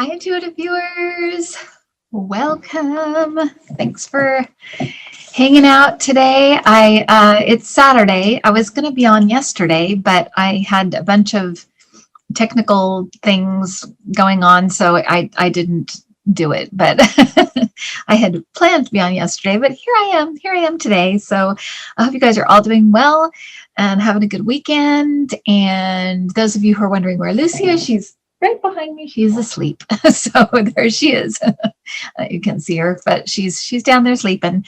Hi, Intuitive viewers. Welcome. Thanks for hanging out today. It's Saturday. I was going to be on yesterday, but I had a bunch of technical things going on, so I didn't do it. But I had planned to be on yesterday, but here I am today. So I hope you guys are all doing well and having a good weekend. And those of you who are wondering where Lucy is, she's right behind me. She's asleep. So there she is. You can see her, but she's down there sleeping.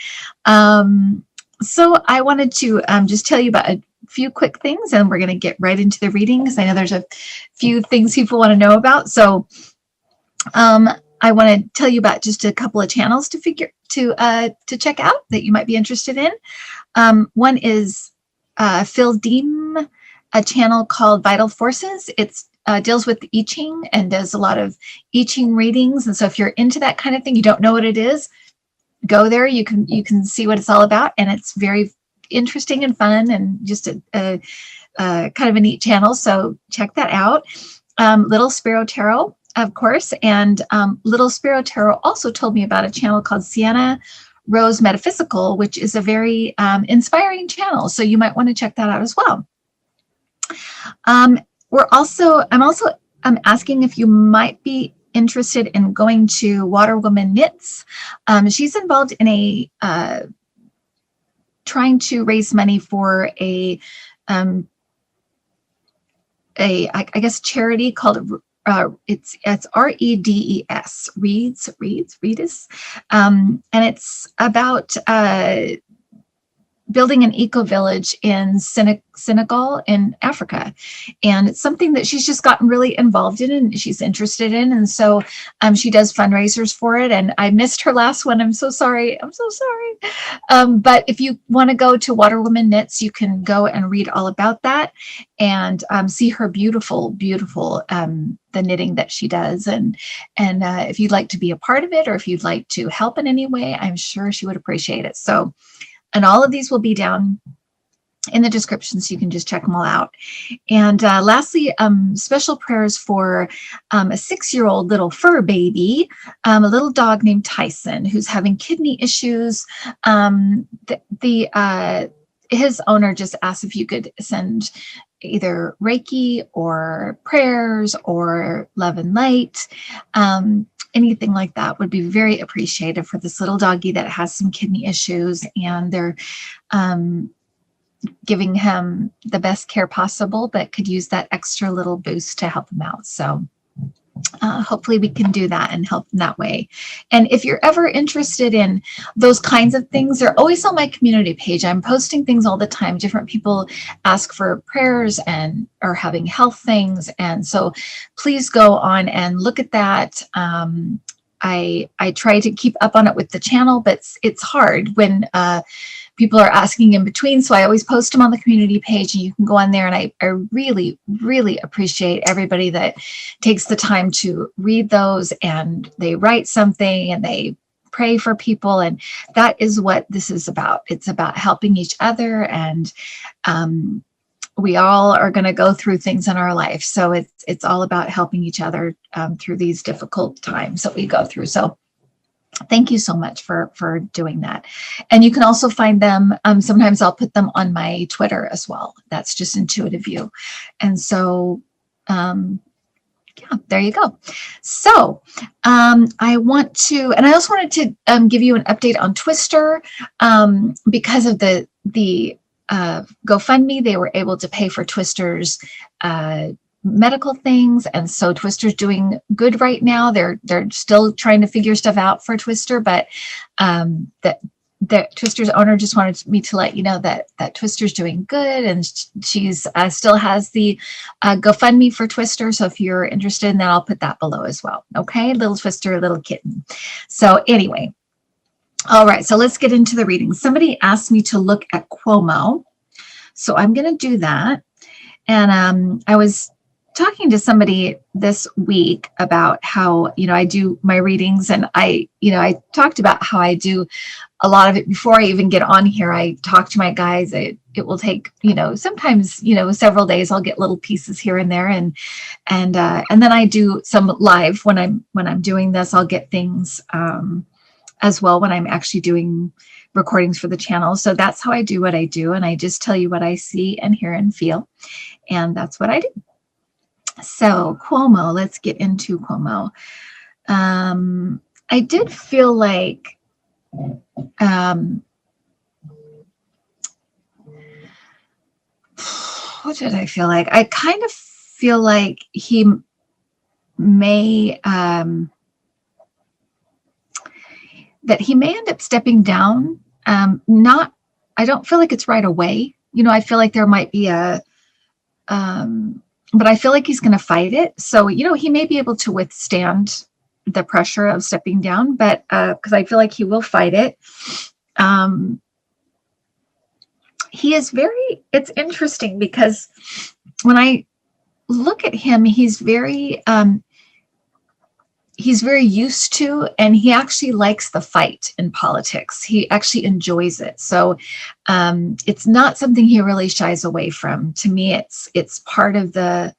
So I wanted to just tell you about a few quick things, and we're going to get right into the reading because I know there's a few things people want to know about. So I want to tell you about just a couple of channels to check out that you might be interested in. One is Phil Deem, a channel called Vital Forces. It's deals with I Ching and does a lot of I Ching readings. And so if you're into that kind of thing, you don't know what it is, go there. You can see what it's all about, and it's very interesting and fun, and just a kind of a neat channel. So check that out. Little Sparrow Tarot, of course, and Little Sparrow Tarot also told me about a channel called Sienna Rose Metaphysical, which is a very inspiring channel. So you might want to check that out as well. I'm also asking if you might be interested in going to Water Woman Knits. She's involved in a trying to raise money for I guess charity called it's REDES, Reeds, and it's about building an eco-village in Senegal in Africa. And it's something that she's just gotten really involved in and she's interested in. And so she does fundraisers for it. And I missed her last one. I'm so sorry. But if you want to go to Water Woman Knits, you can go and read all about that and see her beautiful, the knitting that she does. And if you'd like to be a part of it, or if you'd like to help in any way, I'm sure she would appreciate it. So, and all of these will be down in the description, so you can just check them all out. And lastly, special prayers for a 6-year-old little fur baby, a little dog named Tyson, who's having kidney issues. His owner just asked if you could send either Reiki or prayers or love and light. Anything like that would be very appreciated for this little doggy that has some kidney issues, and they're giving him the best care possible, but could use that extra little boost to help him out. So hopefully we can do that and help in that way. And if you're ever interested in those kinds of things, they're always on my community page. I'm posting things all the time. Different people ask for prayers and are having health things. And so please go on and look at that. I try to keep up on it with the channel, but it's hard when people are asking in between. So I always post them on the community page, and you can go on there. And I really, really appreciate everybody that takes the time to read those, and they write something and they pray for people. And that is what this is about. It's about helping each other. And we all are going to go through things in our life. So it's all about helping each other through these difficult times that we go through. So thank you so much for doing that. And you can also find them. Sometimes I'll put them on my Twitter as well. That's just Intuitiview. And so, yeah, there you go. So I also wanted to give you an update on Twister because of the GoFundMe. They were able to pay for Twister's medical things, and so Twister's doing good right now. They're still trying to figure stuff out for Twister, but that Twister's owner just wanted me to let you know that Twister's doing good, and she's still has the GoFundMe for Twister. So if you're interested in that, I'll put that below as well. Okay, little Twister, little kitten. So anyway, all right, so let's get into the reading. Somebody asked me to look at Cuomo, so I'm going to do that. And I was talking to somebody this week about how, I do my readings, and I talked about how I do a lot of it before I even get on here. I talk to my guys, I it will take, sometimes, several days. I'll get little pieces here and there, and then I do some live when I'm doing this. I'll get things as well when I'm actually doing recordings for the channel. So that's how I do what I do, and I just tell you what I see and hear and feel, and that's what I do. So Cuomo, let's get into Cuomo. I did feel like what did I feel like? I kind of feel like he may that he may end up stepping down. I don't feel like it's right away. I feel like there might be but I feel like he's going to fight it. So, he may be able to withstand the pressure of stepping down, but because I feel like he will fight it. He is it's interesting because when I look at him, he's very used to, and he actually likes the fight in politics. He actually enjoys it. So it's not something he really shies away from. To me, it's part of the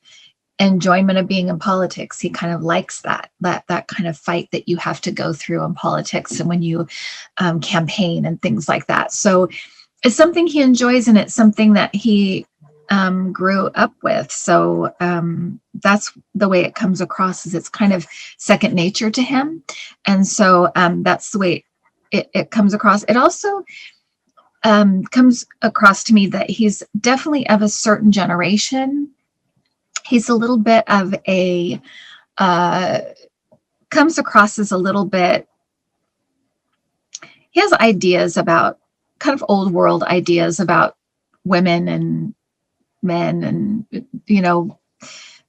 enjoyment of being in politics. He kind of likes that kind of fight that you have to go through in politics and when you campaign and things like that. So it's something he enjoys, and it's something that he grew up with. So that's the way it comes across, is it's kind of second nature to him. And so that's the way it comes across. It also comes across to me that he's definitely of a certain generation. He's a little bit of comes across as a little bit, he has ideas about kind of old world ideas about women and men and,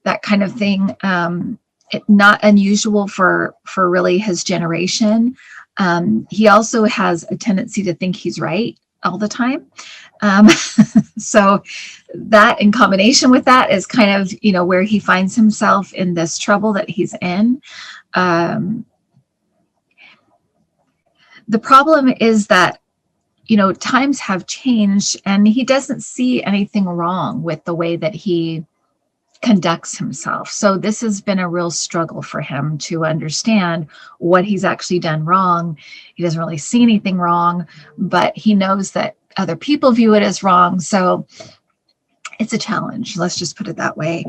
that kind of thing. Not unusual for really his generation. He also has a tendency to think he's right all the time. So that in combination with that is kind of, where he finds himself in this trouble that he's in. The problem is that, times have changed, and he doesn't see anything wrong with the way that he conducts himself. So this has been a real struggle for him to understand what he's actually done wrong. He doesn't really see anything wrong, but he knows that other people view it as wrong. So it's a challenge. Let's just put it that way.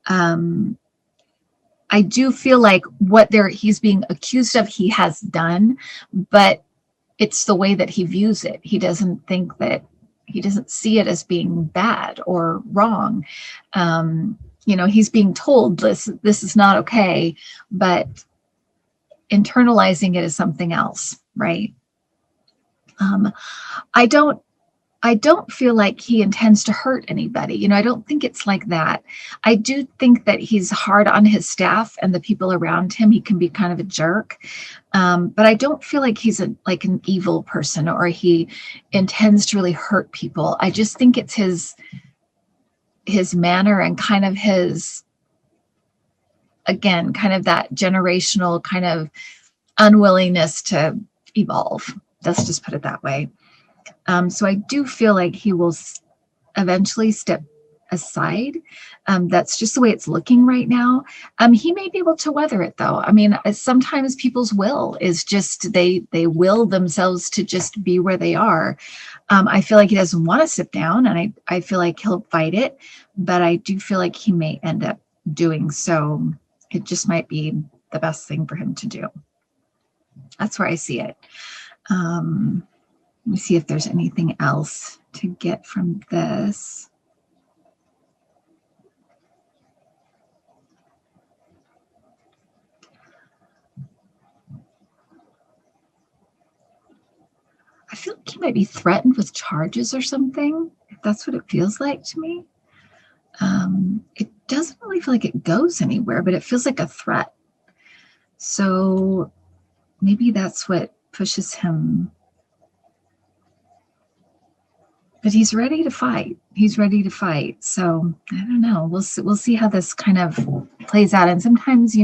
I do feel like what he's being accused of, he has done, but it's the way that he views it. He doesn't see it as being bad or wrong. He's being told this is not okay, but internalizing it as something else, right? I don't feel like he intends to hurt anybody. I don't think it's like that. I do think that he's hard on his staff and the people around him. He can be kind of a jerk. But I don't feel like he's like an evil person, or he intends to really hurt people. I just think it's his manner and kind of his, again, kind of that generational kind of unwillingness to evolve. Let's just put it that way. So I do feel like he will eventually step aside. That's just the way it's looking right now. He may be able to weather it, though. I mean, sometimes people's will is just they will themselves to just be where they are. I feel like he doesn't want to sit down, and I feel like he'll fight it, but I do feel like he may end up doing so. It just might be the best thing for him to do. That's where I see it. Let me see if there's anything else to get from this. I feel like he might be threatened with charges or something, if that's what it feels like to me. It doesn't really feel like it goes anywhere, but it feels like a threat. So maybe that's what pushes him. But he's ready to fight. So I don't know. We'll see how this kind of plays out. And sometimes,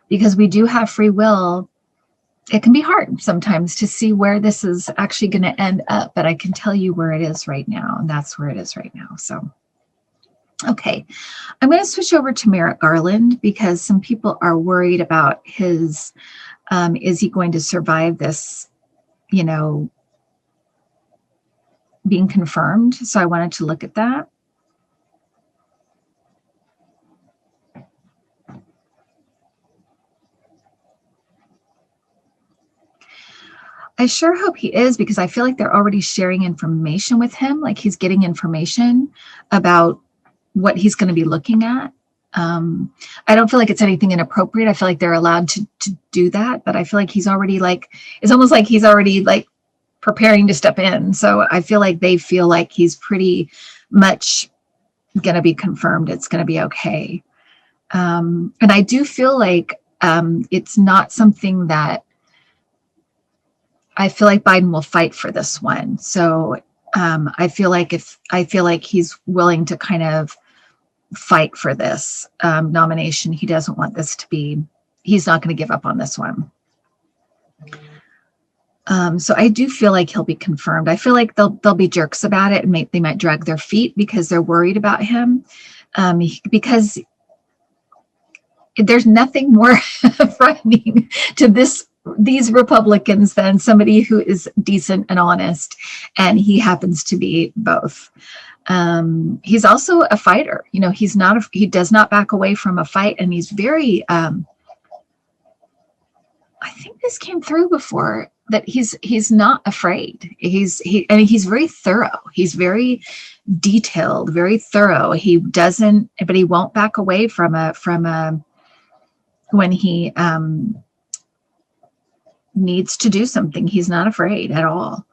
because we do have free will, it can be hard sometimes to see where this is actually going to end up, but I can tell you where it is right now, and that's where it is right now. So, okay, I'm going to switch over to Merrick Garland because some people are worried about his, is he going to survive this, you know, being confirmed? So I wanted to look at that. I sure hope he is, because I feel like they're already sharing information with him. Like he's getting information about what he's going to be looking at. I don't feel like it's anything inappropriate. I feel like they're allowed to do that, but I feel like he's already like, it's almost like he's already like preparing to step in. So I feel like they feel like he's pretty much going to be confirmed. It's going to be okay. And I do feel like it's not something that I feel like Biden will fight for this one. So I feel like he's willing to kind of fight for this nomination. He doesn't want this to be, he's not going to give up on this one. So I do feel like he'll be confirmed. I feel like they'll be jerks about it, and they might drag their feet because they're worried about him. Because there's nothing more frightening to these Republicans than somebody who is decent and honest, and he happens to be both. He's also a fighter. You know, he does not back away from a fight, and he's very, I think this came through before, that he's not afraid. He's very thorough. He's very detailed, very thorough. But he won't back away from when he needs to do something. He's not afraid at all.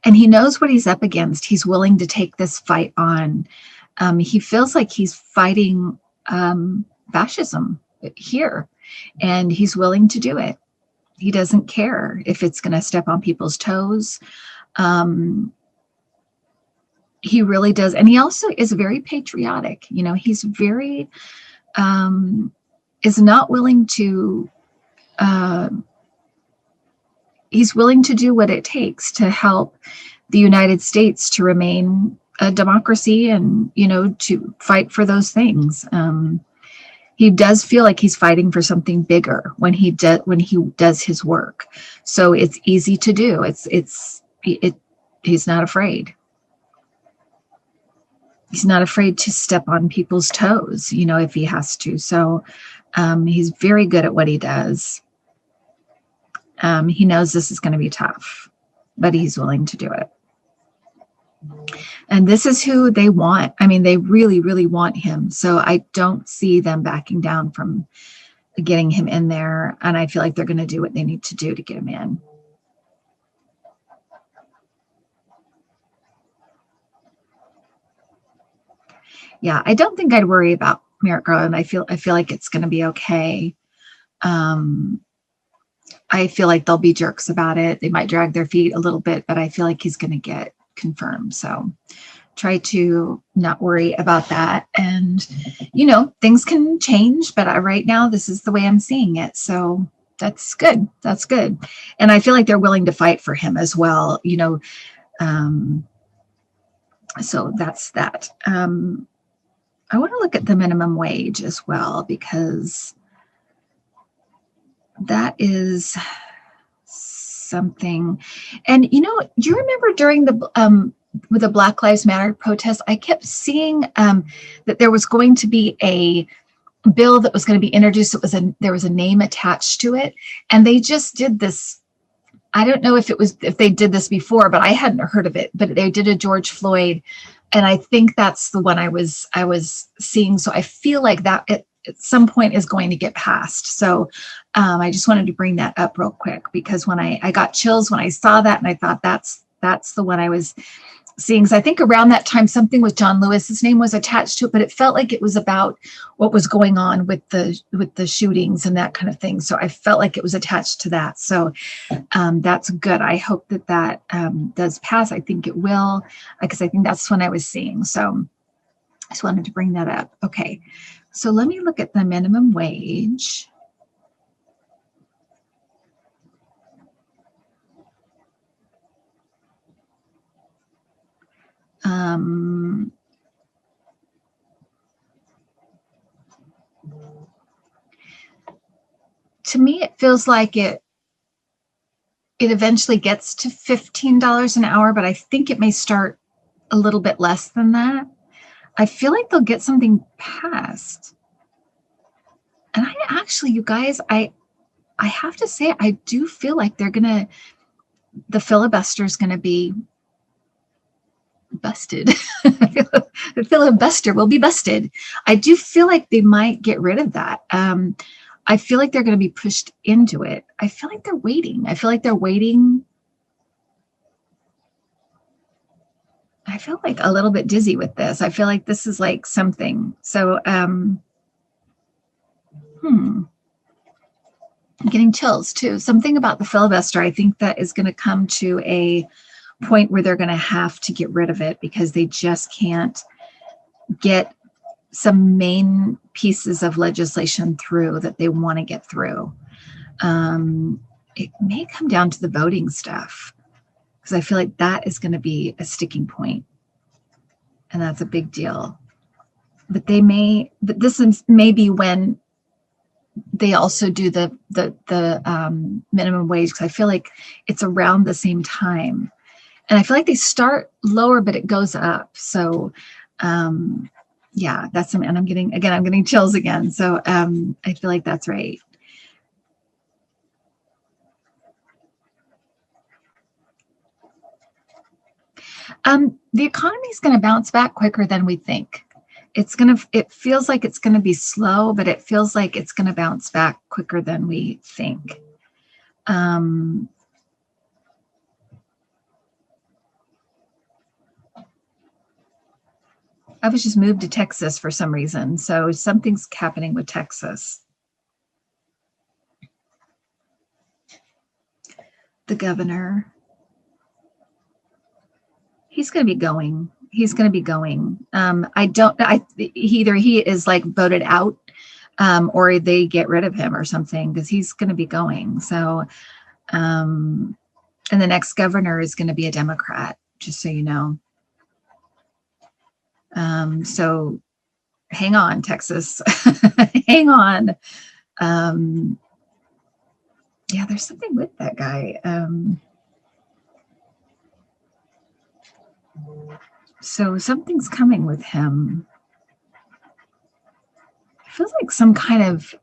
And he knows what he's up against. He's willing to take this fight on. He feels like he's fighting fascism here, and he's willing to do it. He doesn't care if it's going to step on people's toes. He really does. And he also is very patriotic. You know, he's very, is not willing to, he's willing to do what it takes to help the United States to remain a democracy, and, you know, to fight for those things. He does feel like he's fighting for something bigger when he does his work. So it's easy to do. He's not afraid. He's not afraid to step on people's toes, you know, if he has to. So he's very good at what he does. He knows this is going to be tough, but he's willing to do it. And this is who they want. I mean, they really, really want him. So I don't see them backing down from getting him in there. And I feel like they're going to do what they need to do to get him in. Yeah, I don't think I'd worry about Merrick Garland. I feel like it's going to be okay. I feel like they'll be jerks about it. They might drag their feet a little bit, but I feel like he's going to get confirmed. So try to not worry about that. And, you know, things can change, but right now this is the way I'm seeing it. So that's good. That's good. And I feel like they're willing to fight for him as well, you know. So that's that. I want to look at the minimum wage as well, because that is something. And, you know, do you remember during with the Black Lives Matter protests, I kept seeing that there was going to be a bill that was going to be introduced. There was a name attached to it, and they just did this. I don't know if they did this before, but I hadn't heard of it. But they did a George Floyd, and I think that's the one I was seeing. So I feel like that at some point is going to get passed. So I just wanted to bring that up real quick, because when I got chills when I saw that, and I thought that's the one I was seeing. So I think around that time, something with John Lewis's name was attached to it, but it felt like it was about what was going on with the shootings and that kind of thing. So I felt like it was attached to that. So that's good. I hope that does pass. I think it will, because I think that's when I was seeing. So I just wanted to bring that up. Okay. So let me look at the minimum wage. To me, it feels like it eventually gets to $15 an hour, but I think it may start a little bit less than that. I feel like they'll get something passed. And I actually, you guys, I have to say, I do feel like the filibuster is going to be busted. The filibuster will be busted. I do feel like they might get rid of that. I feel like they're going to be pushed into it. I feel like they're waiting. I feel like a little bit dizzy with this. I feel like this is like something. So, I'm getting chills too. Something about the filibuster, I think that is going to come to a point where they're going to have to get rid of it because they just can't get some main pieces of legislation through that they want to get through. It may come down to the voting stuff because I feel like that is going to be a sticking point, and that's a big deal. But this is maybe when they also do the minimum wage, because I feel like it's around the same time, and I feel like they start lower but it goes up. So yeah, that's some, and I'm getting chills again. So I feel like that's right. The economy is going to bounce back quicker than we think. It feels like it's going to be slow, but it feels like it's going to bounce back quicker than we think. I was just moved to Texas for some reason. So something's happening with Texas. The governor, he's going to be going. Either he is like voted out, or they get rid of him or something, because he's going to be going. So, and the next governor is going to be a Democrat, just so you know. So hang on, Texas, hang on. Yeah, there's something with that guy. So something's coming with him. It feels like some kind of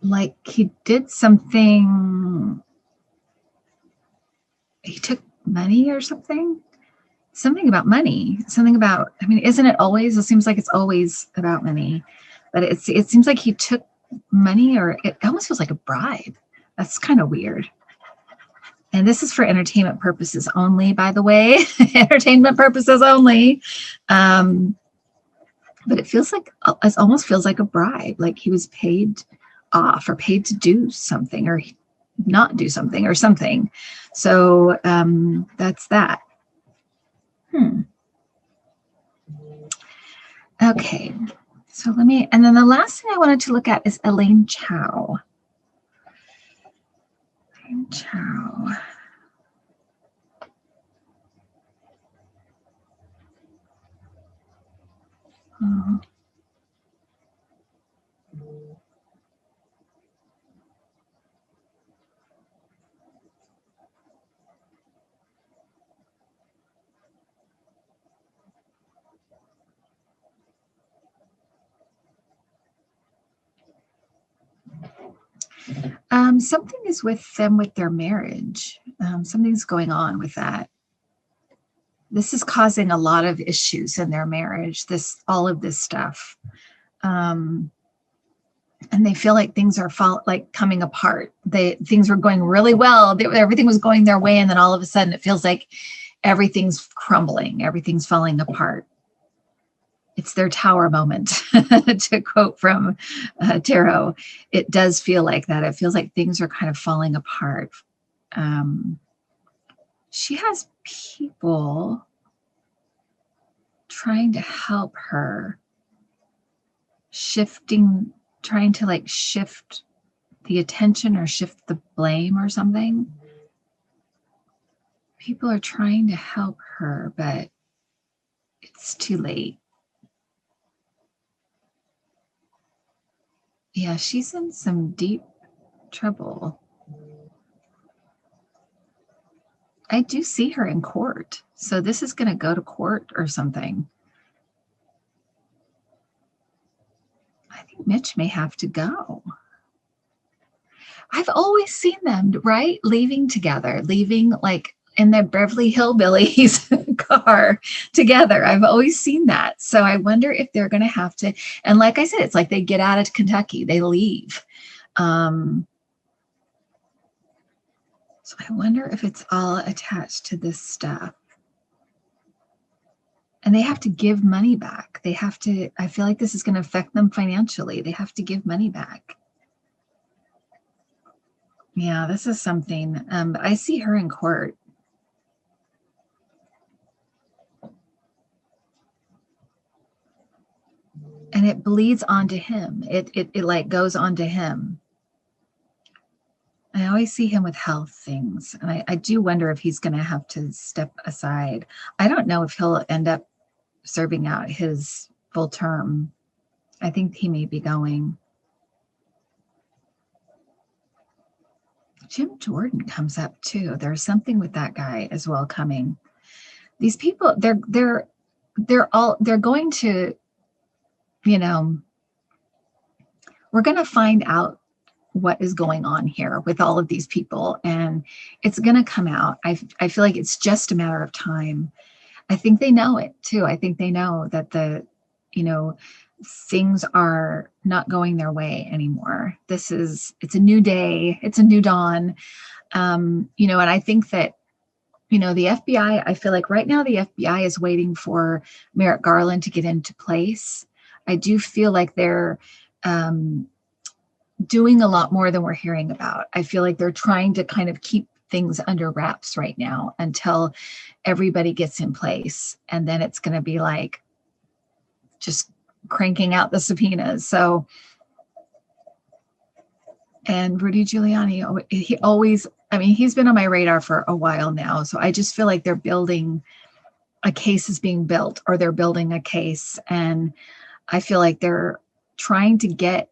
like he did something. He took money or something. Something about money. Something about. I mean, isn't it always? It seems like it's always about money, but it seems like he took money, or it almost feels like a bribe. That's kind of weird. And this is for entertainment purposes only, by the way. Entertainment purposes only. But it almost feels like a bribe, like he was paid off or paid to do something or not do something or something. So that's that. Okay. So and then the last thing I wanted to look at is Elaine Chao. Elaine Chao. Oh. Something is with them with their marriage. Something's going on with that. This is causing a lot of issues in their marriage. All of this stuff, and they feel like things are coming apart. Things were going really well. Everything was going their way, and then all of a sudden, it feels like everything's crumbling. Everything's falling apart. It's their tower moment, to quote from Tarot. It does feel like that. It feels like things are kind of falling apart. She has people trying to help her. trying to like shift the attention or shift the blame or something. People are trying to help her, but it's too late. Yeah, she's in some deep trouble. I do see her in court. So this is going to go to court or something. I think Mitch may have to go. I've always seen them, right? Leaving together, leaving like in the Beverly Hillbillies car together. I've always seen that. So I wonder if they're going to have to. And like I said, it's like they get out of Kentucky, they leave. So I wonder if it's all attached to this stuff. And they have to give money back. They have to, I feel like this is going to affect them financially. They have to give money back. Yeah, this is something. But I see her in court. And it bleeds onto him. It like goes onto him. I always see him with health things. And I do wonder if he's going to have to step aside. I don't know if he'll end up serving out his full term. I think he may be going. Jim Jordan comes up too. There's something with that guy as well coming. These people, they're going to, you know, we're going to find out what is going on here with all of these people, and it's going to come out. I feel like it's just a matter of time. I think they know it too. I think they know that things are not going their way anymore. It's a new day. It's a new dawn. And I think that, the FBI, I feel like right now the FBI is waiting for Merrick Garland to get into place. I do feel like they're doing a lot more than we're hearing about. I feel like they're trying to kind of keep things under wraps right now until everybody gets in place. And then it's going to be like just cranking out the subpoenas. So, and Rudy Giuliani, he's been on my radar for a while now. So I just feel like they're building a case is being built, or they're building a case. And I feel like they're trying to get,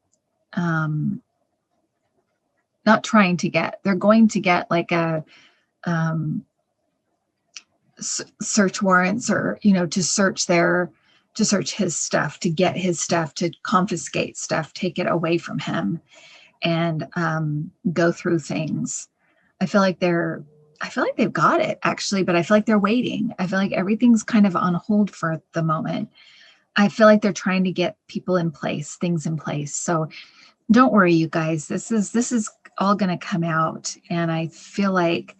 they're going to get like a search warrants, or, to search his stuff, to get his stuff, to confiscate stuff, take it away from him, and go through things. I feel like they've got it actually, but I feel like they're waiting. I feel like everything's kind of on hold for the moment. I feel like they're trying to get people in place, things in place. So don't worry, you guys, this is all going to come out. And I feel like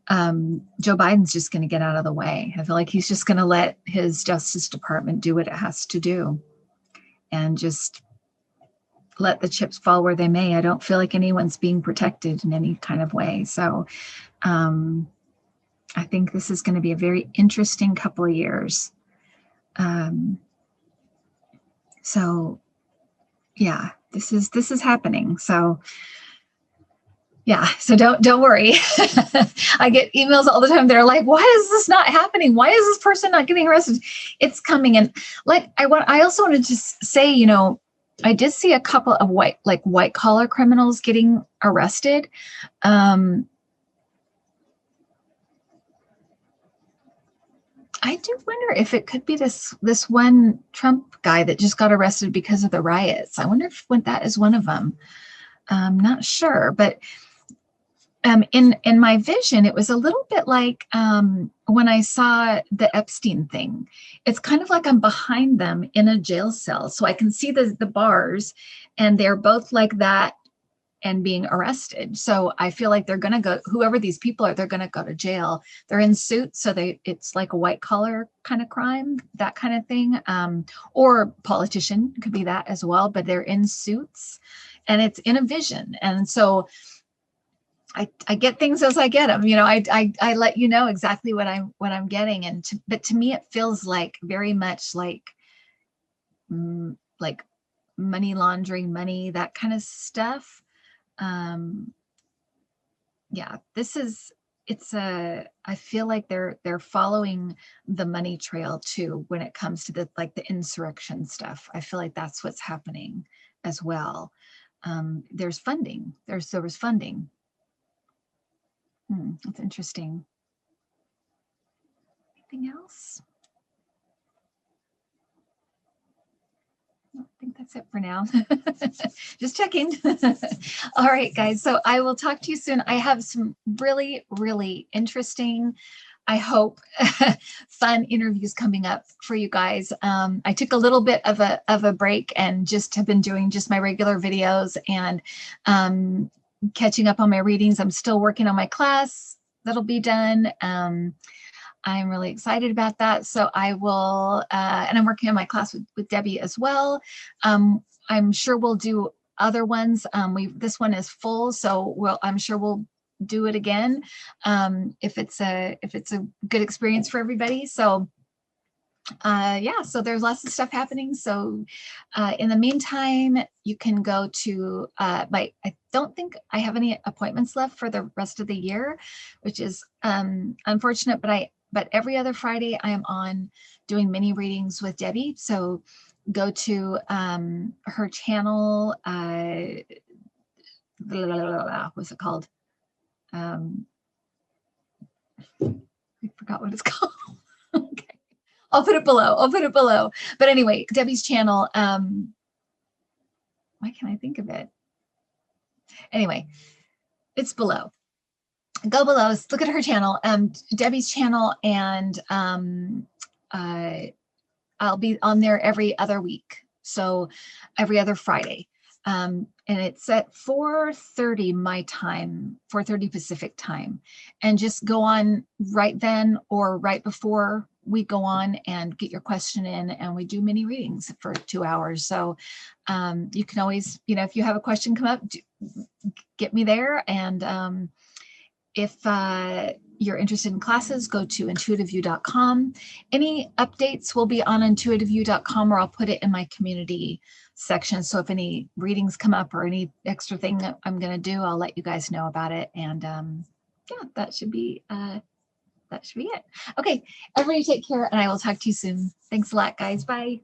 Joe Biden's just going to get out of the way. I feel like he's just going to let his Justice Department do what it has to do and just let the chips fall where they may. I don't feel like anyone's being protected in any kind of way. So I think this is going to be a very interesting couple of years. So yeah, this is happening. So yeah, so don't worry. I get emails all the time. They're like, why is this not happening? Why is this person not getting arrested? It's coming. And like, I also wanted to say, I did see a couple of white collar criminals getting arrested. I do wonder if it could be this one Trump guy that just got arrested because of the riots. I wonder if that is one of them. I'm not sure, but in my vision, it was a little bit like when I saw the Epstein thing. It's kind of like I'm behind them in a jail cell, so I can see the bars, and they're both like that and being arrested. So I feel like they're going to go, whoever these people are, they're going to go to jail. They're in suits, so it's like a white collar kind of crime, that kind of thing, or politician could be that as well. But they're in suits, and it's in a vision, and so. I get things as I get them, I let you know exactly what I'm getting. But to me, it feels like very much like money laundering, money, that kind of stuff. Yeah, I feel like they're following the money trail too when it comes to the insurrection stuff. I feel like that's what's happening as well. There's funding. There was funding. That's interesting. Anything else? I think that's it for now. Just checking. All right, guys. So I will talk to you soon. I have some really, really interesting, I hope, fun interviews coming up for you guys. I took a little bit of a break and just have been doing just my regular videos and catching up on my readings. I'm still working on my class. That'll be done. I'm really excited about that. So I will, and I'm working on my class with Debbie as well. I'm sure we'll do other ones. This one is full, so I'm sure we'll do it again if it's a good experience for everybody. So yeah, so there's lots of stuff happening. So in the meantime, you can go to I don't think I have any appointments left for the rest of the year, which is unfortunate, but every other Friday I am on doing mini readings with Debbie. So go to her channel. What's it called? I forgot what it's called. Okay. I'll put it below. But anyway, Debbie's channel. Why can't I think of it? Anyway, it's below. Go below, look at her channel, Debbie's channel, and I'll be on there every other week. So every other Friday. And it's at 4:30 my time, 4:30 Pacific time. And just go on right then or right before we go on and get your question in, and we do mini readings for 2 hours. So you can always, if you have a question come up, get me there. And if you're interested in classes, go to intuitiview.com. Any updates will be on intuitiview.com, or I'll put it in my community section. So if any readings come up or any extra thing that I'm going to do, I'll let you guys know about it. And yeah, that should be it. Okay, everybody take care, and I will talk to you soon. Thanks a lot, guys. Bye.